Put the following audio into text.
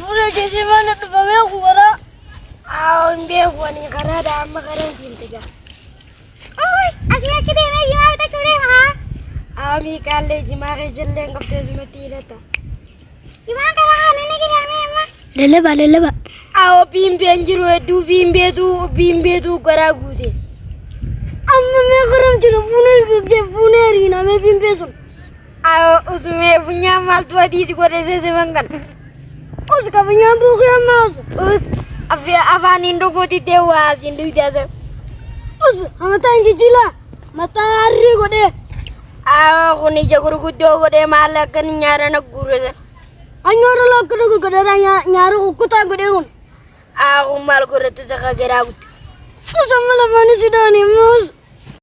Afura jesi mana tu bame kuara. Aun be wani kana da amma karan tintiga. Oi, asli kita ini gimana kita kuda mah? Ami kalle jimare jelle ngapte zumatirata. Gimana cara ini kita mah? Leleba. Aw bimbe anjiru bimbe du gara gude. Amma me karam jiro funeri na me bimbe sun. Aw usme punya mal tua di gore se bangan. Us ka punya bu ya mas. Us afan indo goti dewa jindu dasa. Us amata ingi jila. Mata arri gode. Aw kuni jaguru gudo gode malakan nyara na guru. Anyoro la kudu gode nyara ukuta gode hun. Aku mal guru tu saka geragut. Us amala mani sidani mus.